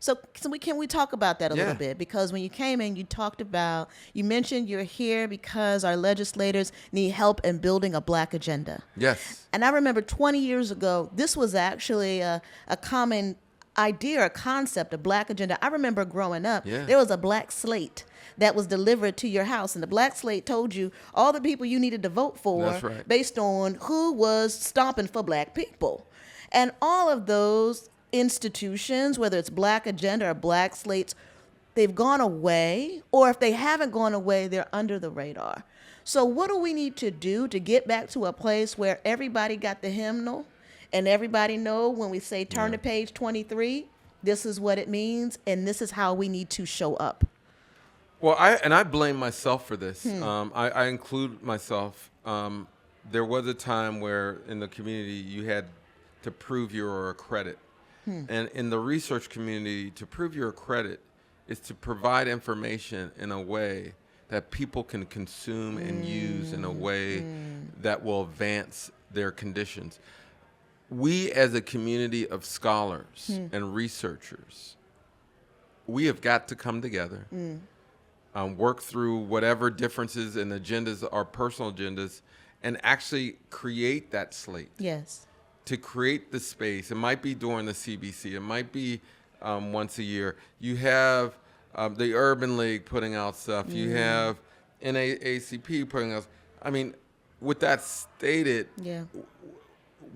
So can we talk about that a Yeah. little bit? Because when you came in, you mentioned you're here because our legislators need help in building a black agenda. Yes. And I remember 20 years ago, this was actually a common idea, a concept, a black agenda. I remember growing up, Yeah. there was a black slate that was delivered to your house. And the black slate told you all the people you needed to vote for That's right. based on who was stomping for black people. And all of those institutions, whether it's black agenda or black slates, they've gone away, or if they haven't gone away, they're under the radar. So what do we need to do to get back to a place where everybody got the hymnal and everybody know when we say turn to page 23, this is what it means and this is how we need to show up? Well, I blame myself for this. I include myself. There was a time where in the community you had to prove you were a credit. And in the research community, to prove you're a credit is to provide information in a way that people can consume and use in a way that will advance their conditions. We as a community of scholars and researchers, we have got to come together, work through whatever differences and agendas are personal agendas, and actually create that slate. Yes. To create the space. It might be during the CBC. It might be once a year. You have the Urban League putting out stuff. You have NAACP putting out. I mean, with that stated,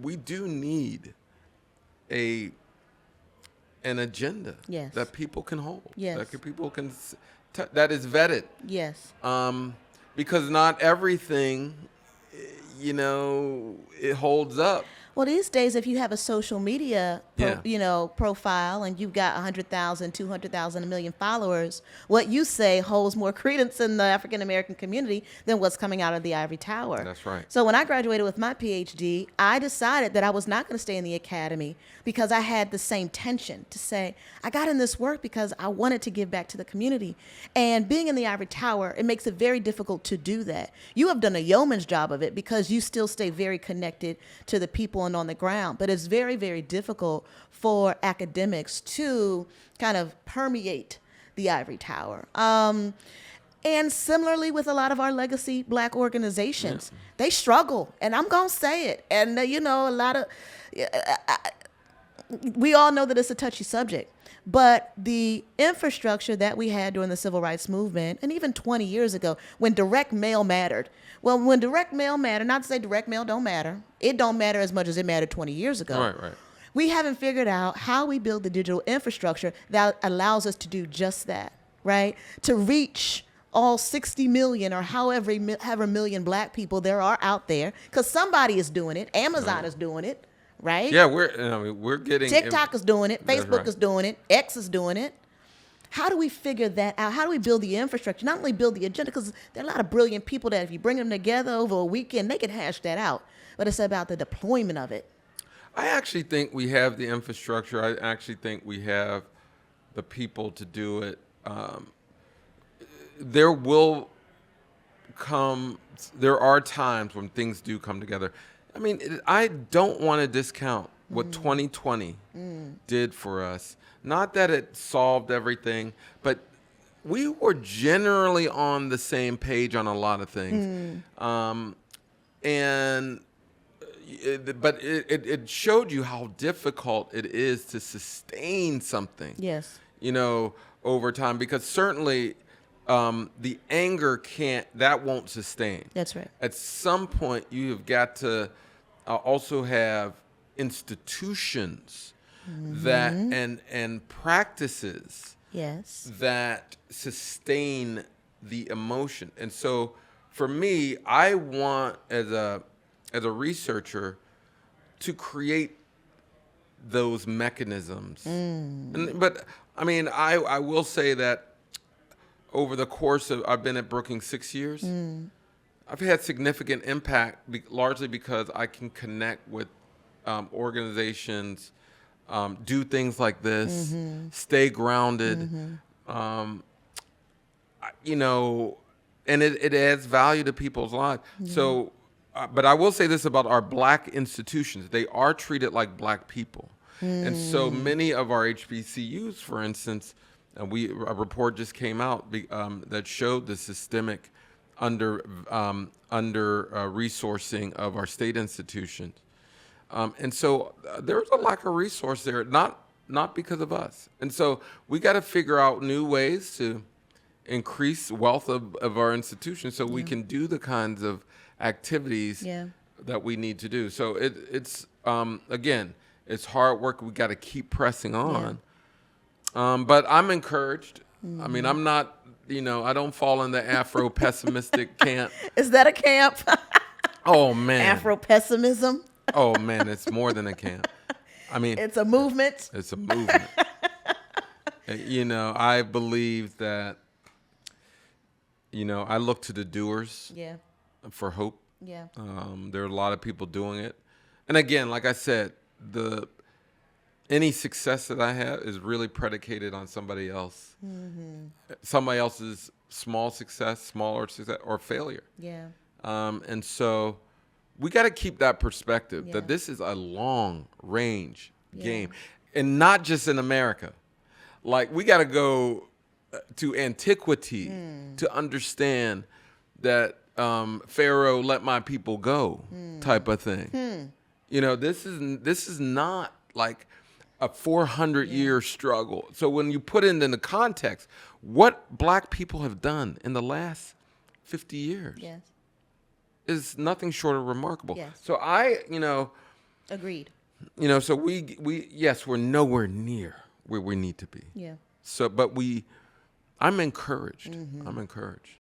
we do need an agenda that people can hold. That people can that is vetted. Yes. Because not everything, it holds up. Well, these days, if you have a social media, profile and you've got 100,000, 200,000, a million followers, what you say holds more credence in the African American community than what's coming out of the ivory tower. That's right. So when I graduated with my PhD, I decided that I was not going to stay in the academy because I had the same tension to say, I got in this work because I wanted to give back to the community. And being in the ivory tower, it makes it very difficult to do that. You have done a yeoman's job of it because you still stay very connected to the people and on the ground. But it's very, very difficult for academics to kind of permeate the ivory tower. And similarly with a lot of our legacy black organizations, they struggle. And I'm going to say it. And, a lot of, we all know that it's a touchy subject. But the infrastructure that we had during the civil rights movement, and even 20 years ago, when direct mail mattered. Well, when direct mail mattered, not to say direct mail don't matter. It don't matter as much as it mattered 20 years ago. Right. We haven't figured out how we build the digital infrastructure that allows us to do just that, right? To reach all 60 million or however million black people there are out there, because somebody is doing it. Amazon is doing it. Right? Yeah, we're getting TikTok is doing it. Facebook right. is doing it. X is doing it. How do we figure that out? How do we build the infrastructure? Not only build the agenda, because there are a lot of brilliant people that if you bring them together over a weekend, they can hash that out. But it's about the deployment of it. I actually think we have the infrastructure. I actually think we have the people to do it. There are times when things do come together. I mean, I don't want to discount what 2020 did for us. Not that it solved everything, but we were generally on the same page on a lot of things. But it showed you how difficult it is to sustain something. Yes. Over time, because certainly the anger won't sustain. That's right. At some point, you have got to also have institutions that and practices that sustain the emotion. And so for me, I want as a researcher to create those mechanisms. But I mean, I will say that over the course of, I've been at Brookings 6 years, I've had significant impact largely because I can connect with organizations, do things like this, stay grounded, and it adds value to people's lives. So, but I will say this about our black institutions. They are treated like black people. And so many of our HBCUs, for instance, a report just came out that showed the systemic under resourcing of our state institutions. And so there's a lack of resource there, not because of us. And so we got to figure out new ways to increase wealth of our institutions so we can do the kinds of activities that we need to do. So it's again, it's hard work. We got to keep pressing on. But I'm encouraged. I mean, I'm not, I don't fall in the Afro-pessimistic camp. Is that a camp? Oh, man. Afro-pessimism? Oh, man, it's more than a camp. I mean, it's a movement. It's a movement. I believe that, I look to the doers for hope. Yeah. There are a lot of people doing it. And again, like I said, any success that I have is really predicated on somebody else. Somebody else's smaller success, or failure. Yeah. And so we got to keep that perspective that this is a long range game, and not just in America. Like, we got to go to antiquity to understand that Pharaoh let my people go type of thing. This is not like a 400-year struggle. So when you put it in the context, what black people have done in the last 50 years is nothing short of remarkable. Yes. So Agreed. So we're nowhere near where we need to be. Yeah. So, but I'm encouraged. I'm encouraged.